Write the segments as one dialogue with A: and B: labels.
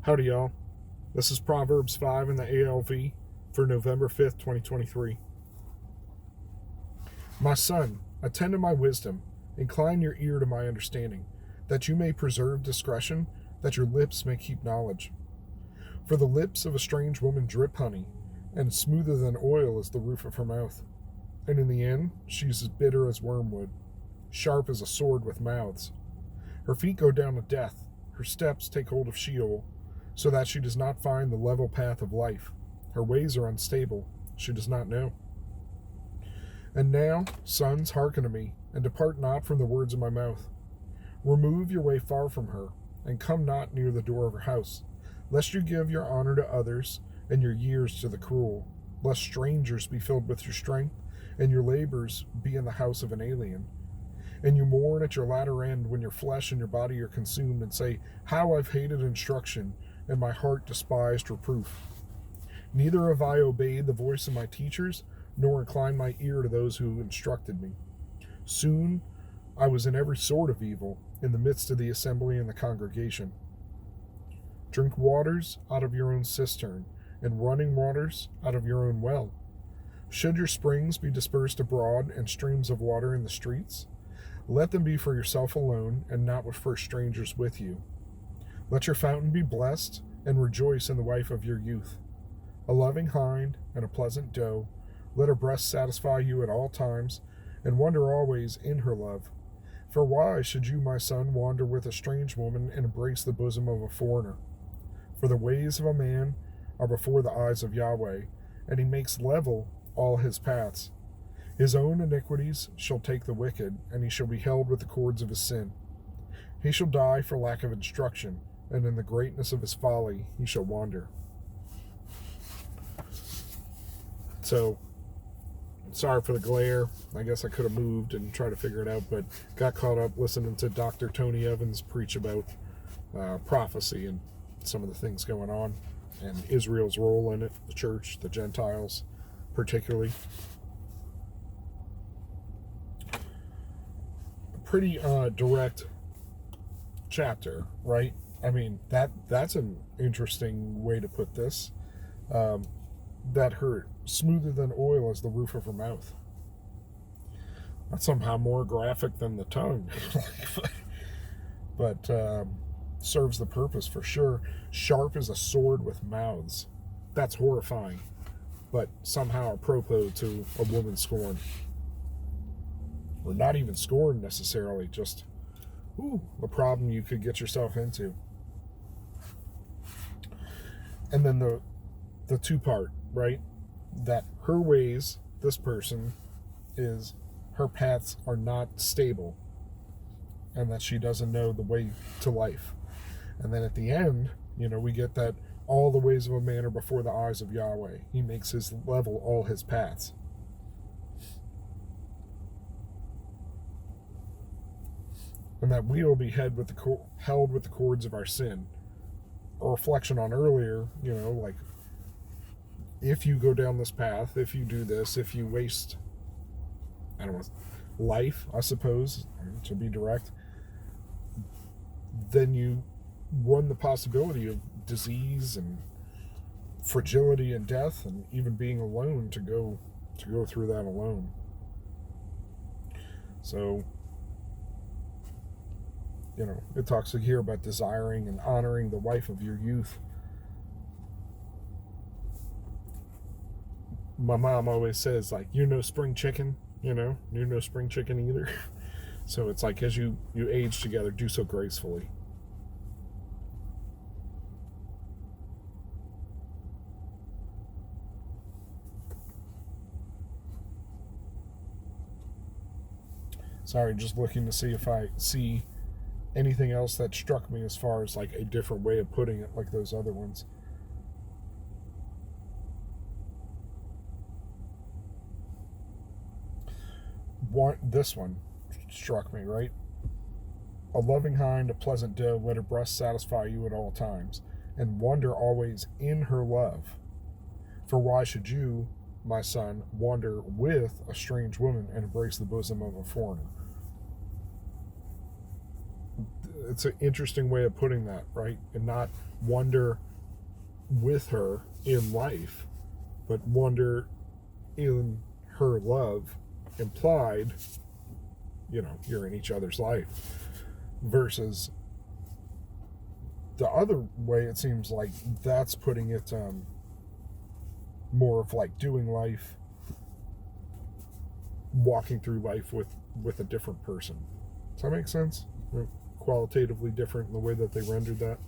A: Howdy, y'all. This is Proverbs 5 in the ALV for November 5th, 2023. My son, attend to my wisdom, incline your ear to my understanding, that you may preserve discretion, that your lips may keep knowledge. For the lips of a strange woman drip honey, and smoother than oil is the roof of her mouth. And in the end, she is as bitter as wormwood, sharp as a sword with mouths. Her feet go down to death, her steps take hold of Sheol, so that she does not find the level path of life. Her ways are unstable, she does not know. And now, sons, hearken to me, and depart not from the words of my mouth. Remove your way far from her, and come not near the door of her house, lest you give your honor to others, and your years to the cruel, lest strangers be filled with your strength, and your labors be in the house of an alien. And you mourn at your latter end when your flesh and your body are consumed, and say, how I've hated instruction, and my heart despised reproof. Neither have I obeyed the voice of my teachers, nor inclined my ear to those who instructed me. Soon I was in every sort of evil, in the midst of the assembly and the congregation. Drink waters out of your own cistern, and running waters out of your own well. Should your springs be dispersed abroad, and streams of water in the streets? Let them be for yourself alone, and not for strangers with you. Let your fountain be blessed, and rejoice in the wife of your youth. A loving hind and a pleasant doe, let her breast satisfy you at all times, and wonder always in her love. For why should you, my son, wander with a strange woman and embrace the bosom of a foreigner? For the ways of a man are before the eyes of Yahweh, and he makes level all his paths. His own iniquities shall take the wicked, and he shall be held with the cords of his sin. He shall die for lack of instruction, and in the greatness of his folly he shall wander. So, sorry for the glare. I guess I could have moved and tried to figure it out, but got caught up listening to Dr. Tony Evans preach about prophecy and some of the things going on, and Israel's role in it, the church, the Gentiles particularly. A pretty direct chapter, right? I mean, that's an interesting way to put this. That her smoother than oil is the roof of her mouth. That's somehow more graphic than the tongue. But serves the purpose for sure. Sharp as a sword with mouths. That's horrifying. But somehow apropos to a woman's scorn. Or not even scorn necessarily, just the problem you could get yourself into. And then the two-part, right? That her ways, this person, is her paths are not stable, and that she doesn't know the way to life. And then at the end, we get that all the ways of a man are before the eyes of Yahweh. He makes his level all his paths. And that we will be held with the cords of our sin. A reflection on earlier, like, if you go down this path, if you do this, if you waste, life, I suppose, to be direct, then you run the possibility of disease and fragility and death, and even being alone to go through that alone. So, it talks here about desiring and honoring the wife of your youth. My mom always says, like, you're no spring chicken, you're no spring chicken either. So it's like, as you age together, do so gracefully. Sorry, just looking to see if I see anything else that struck me as far as like a different way of putting it, like those other ones. This one struck me, right? A loving hind, a pleasant doe, let her breast satisfy you at all times, and wonder always in her love. For why should you, my son, wander with a strange woman and embrace the bosom of a foreigner? it's an interesting way of putting that, right? And not wonder with her in life, but wonder in her love implied, you're in each other's life, versus the other way. It seems like that's putting it more of like doing life, walking through life with a different person. Does that make sense? Qualitatively different in the way that they rendered that.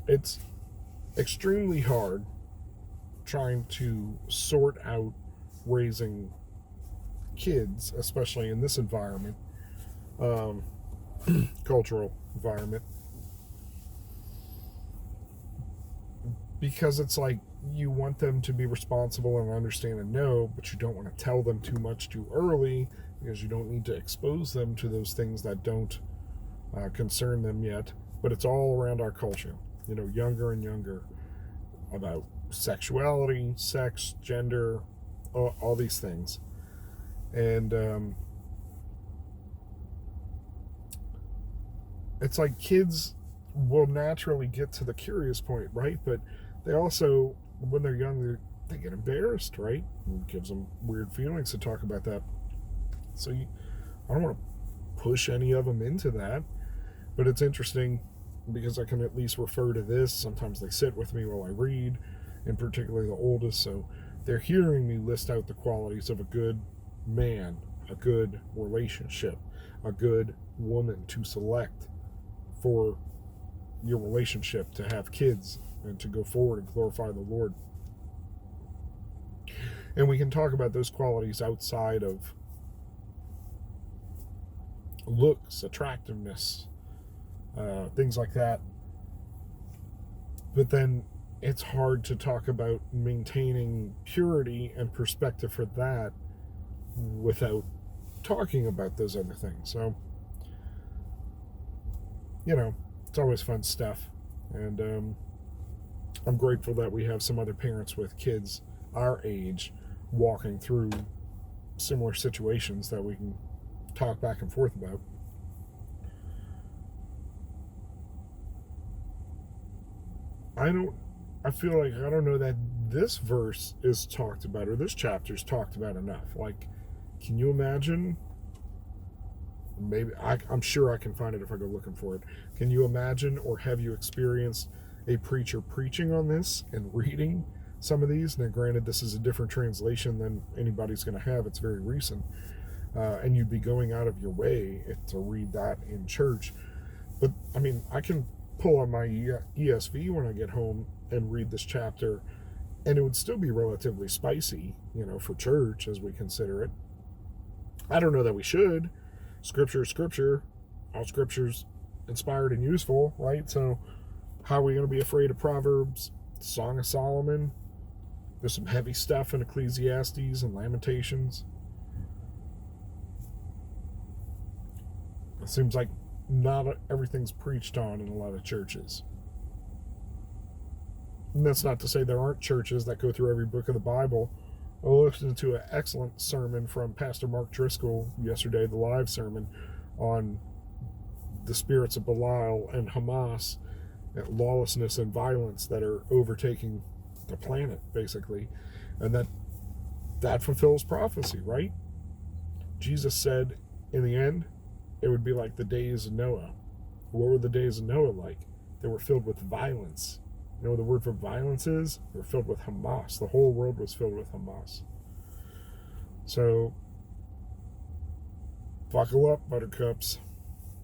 A: It's extremely hard trying to sort out raising kids, especially in this environment, cultural environment, because it's like you want them to be responsible and understand and know, but you don't want to tell them too much too early, because you don't need to expose them to those things that don't concern them yet. But it's all around our culture, younger and younger, about sexuality, sex, gender, all these things. And it's like kids will naturally get to the curious point, right? But they also, when they're young, they get embarrassed, right? It gives them weird feelings to talk about that. So I don't want to push any of them into that. But it's interesting because I can at least refer to this. Sometimes they sit with me while I read, and particularly the oldest. So they're hearing me list out the qualities of a good man, a good relationship, a good woman to select for your relationship, to have kids and to go forward and glorify the Lord. And we can talk about those qualities outside of looks, attractiveness, things like that. But then it's hard to talk about maintaining purity and perspective for that without talking about those other things. So, it's always fun stuff. And I'm grateful that we have some other parents with kids our age walking through similar situations that we can talk back and forth about. I feel like I don't know that this verse is talked about, or this chapter is talked about enough. Like, can you imagine? Maybe I'm sure I can find it if I go looking for it. Can you imagine, or have you experienced a preacher preaching on this and reading some of these? Now, granted, this is a different translation than anybody's going to have. It's very recent. And you'd be going out of your way to read that in church. But, I can pull on my ESV when I get home and read this chapter, and it would still be relatively spicy, for church as we consider it. I don't know that we should. Scripture is scripture. All scripture's inspired and useful, right? So how are we going to be afraid of Proverbs, Song of Solomon? There's some heavy stuff in Ecclesiastes and Lamentations. It seems like not everything's preached on in a lot of churches. And that's not to say there aren't churches that go through every book of the Bible. I listened to an excellent sermon from Pastor Mark Driscoll yesterday, the live sermon on the spirits of Belial and Hamas, and lawlessness and violence that are overtaking the planet, basically. And that fulfills prophecy, right? Jesus said in the end, it would be like the days of Noah. What were the days of Noah like? They were filled with violence. You know what the word for violence is? They were filled with Hamas. The whole world was filled with Hamas. So, buckle up, buttercups.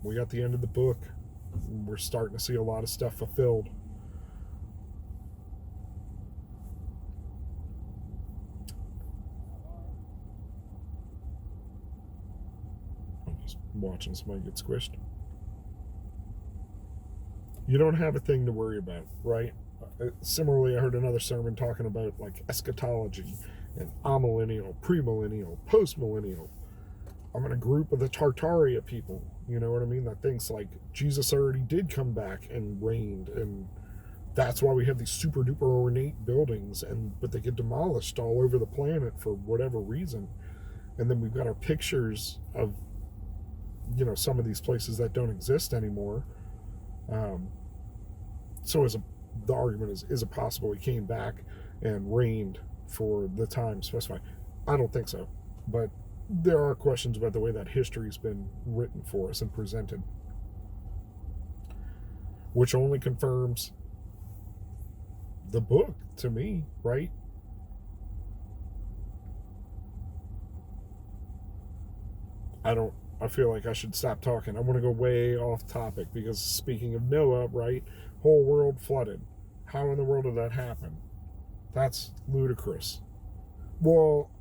A: We got the end of the book. We're starting to see a lot of stuff fulfilled. I'm just watching somebody get squished. You don't have a thing to worry about, right? Similarly, I heard another sermon talking about like eschatology and amillennial, premillennial, postmillennial. I'm in a group of the Tartaria people, you know what I mean? That thinks like Jesus already did come back and reigned, and that's why we have these super duper ornate buildings, but they get demolished all over the planet for whatever reason. And then we've got our pictures of, some of these places that don't exist anymore. So the argument is it possible he came back and reigned for the time specified? I don't think so. But there are questions about the way that history's been written for us and presented, which only confirms the book to me, right? I feel like I should stop talking. I want to go way off topic because speaking of Noah, right? Whole world flooded. How in the world did that happen? That's ludicrous. Well,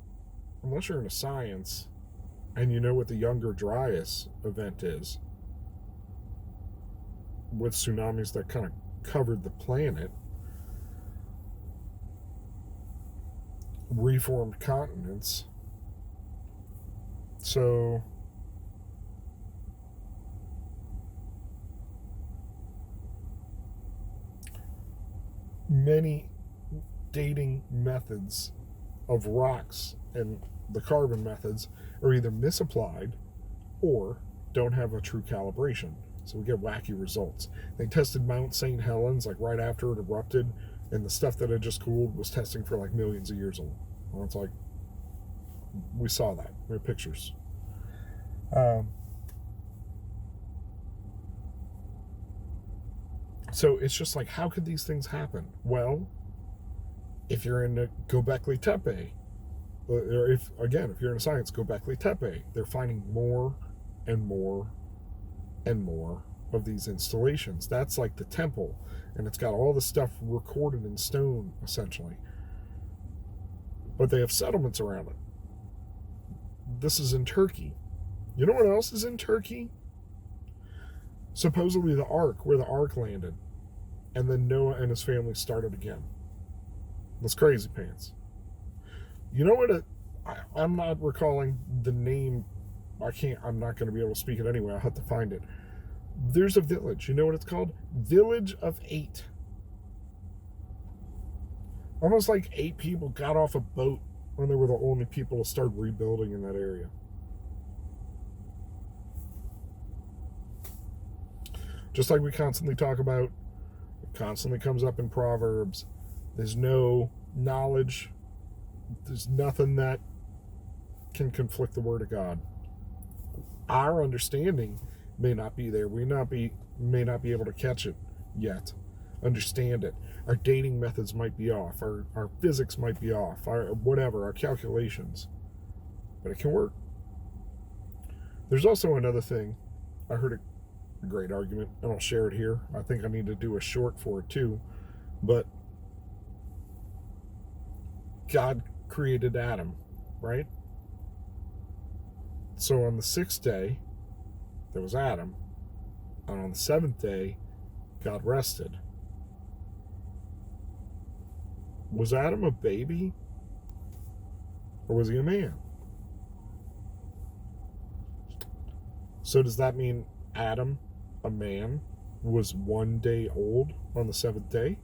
A: unless you're into science and you know what the Younger Dryas event is, with tsunamis that kind of covered the planet, reformed continents. So many dating methods of rocks and the carbon methods are either misapplied or don't have a true calibration. So we get wacky results. They tested Mount St. Helens like right after it erupted, and the stuff that had just cooled was testing for like millions of years old. Well, it's like, we saw that. There are pictures. So it's just like, how could these things happen? Well, if you're in Göbekli Tepe, or if you're in science, Göbekli Tepe, they're finding more and more and more of these installations. That's like the temple, and it's got all the stuff recorded in stone, essentially. But they have settlements around it. This is in Turkey. You know what else is in Turkey? Supposedly the Ark, where the Ark landed. And then Noah and his family started again. That's crazy pants. You know what? I'm not recalling the name. I'm not going to be able to speak it anyway. I'll have to find it. There's a village. You know what it's called? Village of 8. Almost like 8 people got off a boat when they were the only people to start rebuilding in that area. Just like we constantly talk about, it constantly comes up in Proverbs. There's no knowledge. There's nothing that can conflict the word of God. Our understanding may not be there. We may not be able to catch it yet, understand it. Our dating methods might be off. Our physics might be off. Our calculations. But it can work. There's also another thing. I heard a great argument, and I'll share it here. I think I need to do a short for it too. But God created Adam, right? So on the 6th day, there was Adam. And on the 7th day, God rested. Was Adam a baby? Or was he a man? So does that mean Adam, a man, was 1 day old on the 7th day?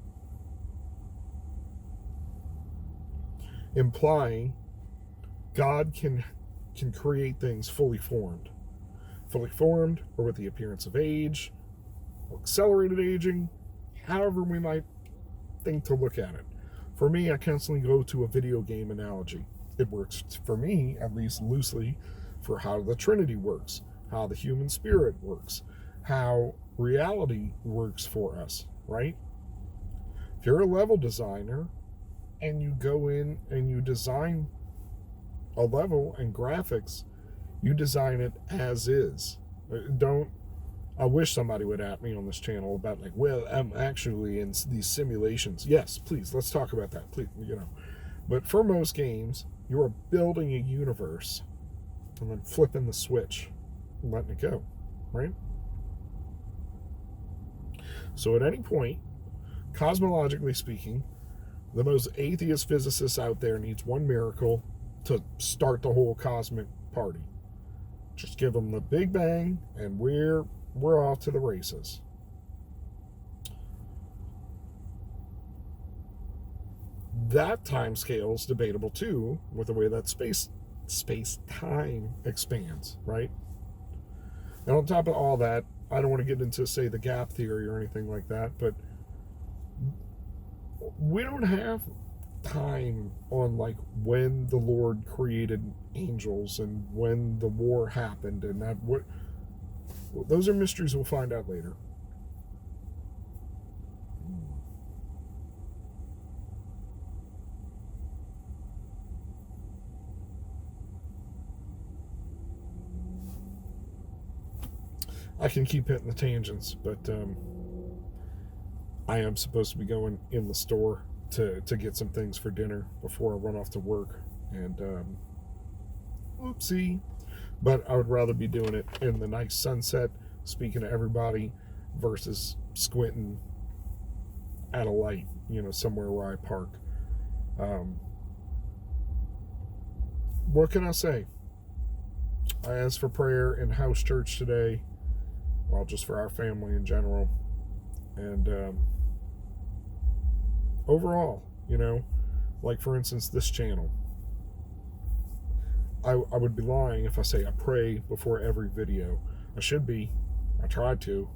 A: Implying God can create things fully formed. Fully formed, or with the appearance of age, or accelerated aging, however we might think to look at it. For me, I constantly go to a video game analogy. It works, for me, at least loosely, for how the Trinity works, how the human spirit works, how reality works for us, right? If you're a level designer and you go in and you design a level and graphics, you design it as is. I wish somebody would at me on this channel about like, well, I'm actually in these simulations. Yes, please, let's talk about that, please, But for most games, you are building a universe and then flipping the switch and letting it go, right? So at any point, cosmologically speaking, the most atheist physicist out there needs one miracle to start the whole cosmic party. Just give them the Big Bang, and we're off to the races. That time scale is debatable too, with the way that space space-time expands, right? And on top of all that, I don't want to get into, say, the gap theory or anything like that, but we don't have time on like when the Lord created angels and when the war happened, and that what those are mysteries we'll find out later. I can keep hitting the tangents, but I am supposed to be going in the store to get some things for dinner before I run off to work. And oopsie. But I would rather be doing it in the nice sunset, speaking to everybody, versus squinting at a light, somewhere where I park. What can I say? I asked for prayer in house church today. Well, just for our family in general. And overall, like for instance, this channel, I would be lying if I say I pray before every video. I should be. I try to.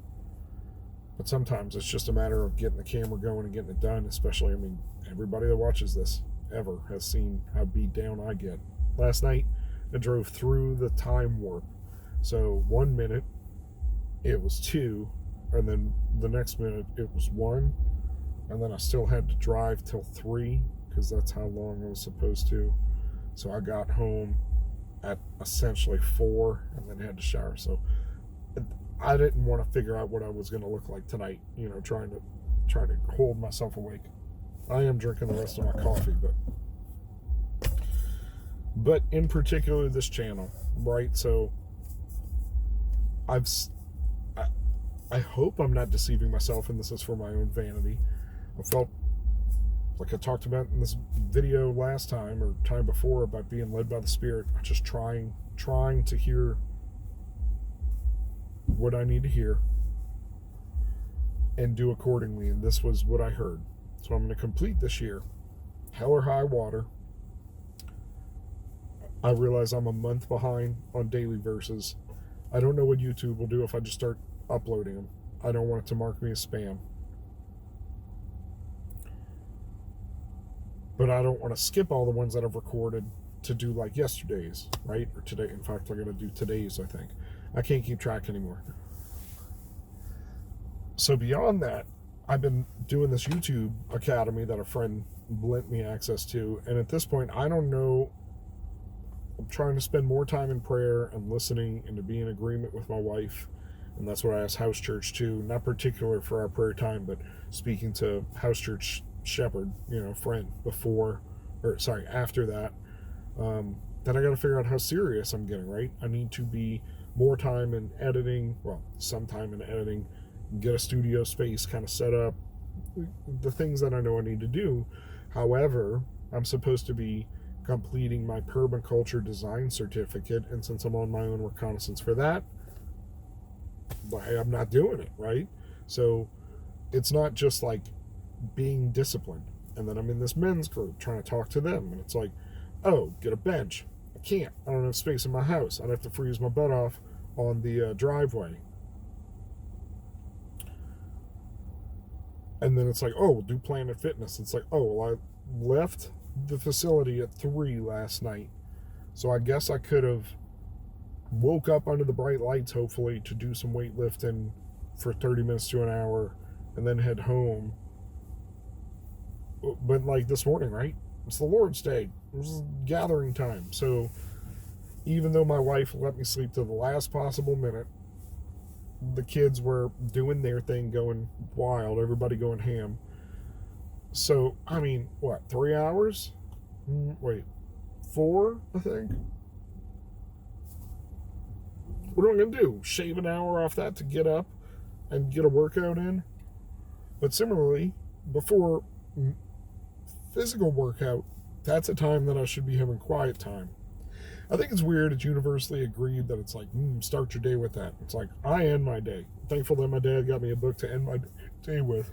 A: But sometimes it's just a matter of getting the camera going and getting it done, especially, everybody that watches this ever has seen how beat down I get. Last night, I drove through the time warp. So 1 minute, it was 2, and then the next minute it was 1, and then I still had to drive till 3 because that's how long I was supposed to. So I got home at essentially 4 and then had to shower. So I didn't want to figure out what I was going to look like tonight, trying to hold myself awake. I am drinking the rest of my coffee, but in particular this channel, right? So I hope I'm not deceiving myself, and this is for my own vanity. I felt like I talked about in this video last time or time before about being led by the Spirit, just trying to hear what I need to hear and do accordingly. And this was what I heard. So I'm going to complete this year, hell or high water. I realize I'm a month behind on daily verses. I don't know what YouTube will do if I just start uploading them. I don't want it to mark me as spam. But I don't want to skip all the ones that I've recorded to do like yesterday's, right? Or today. In fact, I'm going to do today's, I think. I can't keep track anymore. So beyond that, I've been doing this YouTube Academy that a friend lent me access to. And at this point, I don't know. I'm trying to spend more time in prayer and listening and to be in agreement with my wife. And that's what I asked House Church too, not particular for our prayer time, but speaking to House Church shepherd, friend after that, then I got to figure out how serious I'm getting, right? I need to be more time in editing, some time in editing, get a studio space kind of set up, the things that I know I need to do. However, I'm supposed to be completing my permaculture design certificate, and since I'm on my own reconnaissance for that, I'm not doing it, right? So it's not just like being disciplined. And then I'm in this men's group trying to talk to them, and it's like, oh, get a bench. I can't. I don't have space in my house. I'd have to freeze my butt off on the driveway. And then it's like, oh, we'll do Planet Fitness. It's like, oh, well, I left the facility at 3 last night, so I guess I could have woke up under the bright lights, hopefully, to do some weightlifting for 30 minutes to an hour and then head home. But like this morning, right? It's the Lord's Day. It was gathering time. So even though my wife let me sleep to the last possible minute, the kids were doing their thing, going wild, everybody going ham. So, 3 hours? 4, I think? What am I going to do? Shave an hour off that to get up and get a workout in? But similarly, before physical workout, that's a time that I should be having quiet time. I think it's weird. It's universally agreed that it's like, start your day with that. It's like, I end my day. I'm thankful that my dad got me a book to end my day with.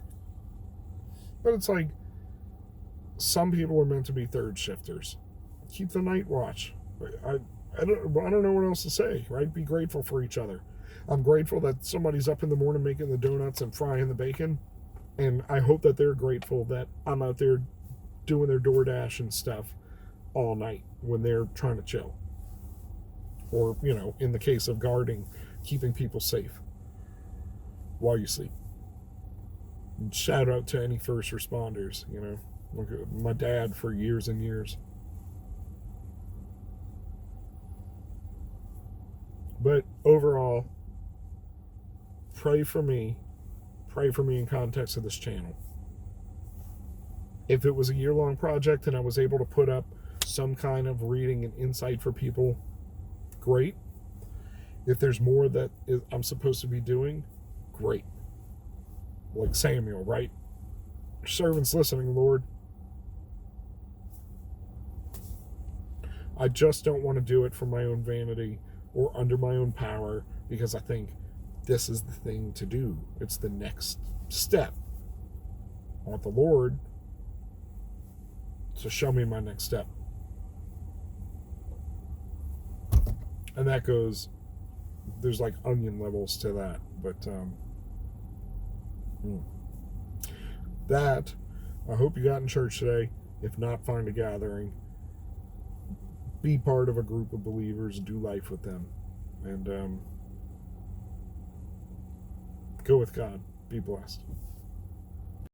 A: But it's like, some people are meant to be third shifters. Keep the night watch. I don't know what else to say, right? Be grateful for each other. I'm grateful that somebody's up in the morning making the donuts and frying the bacon, and I hope that they're grateful that I'm out there doing their DoorDash and stuff all night when they're trying to chill. Or, in the case of guarding, keeping people safe while you sleep. And shout out to any first responders, Look at my dad for years and years. But overall, pray for me. Pray for me in context of this channel. If it was a year-long project and I was able to put up some kind of reading and insight for people, great. If there's more that I'm supposed to be doing, great. Like Samuel, right? Servants listening, Lord. I just don't want to do it for my own vanity or under my own power, because I think this is the thing to do. It's the next step. I want the Lord to show me my next step. And that goes, there's like onion levels to that. But that, I hope you got in church today. If not, find a gathering. Be part of a group of believers. Do life with them. And go with God. Be blessed.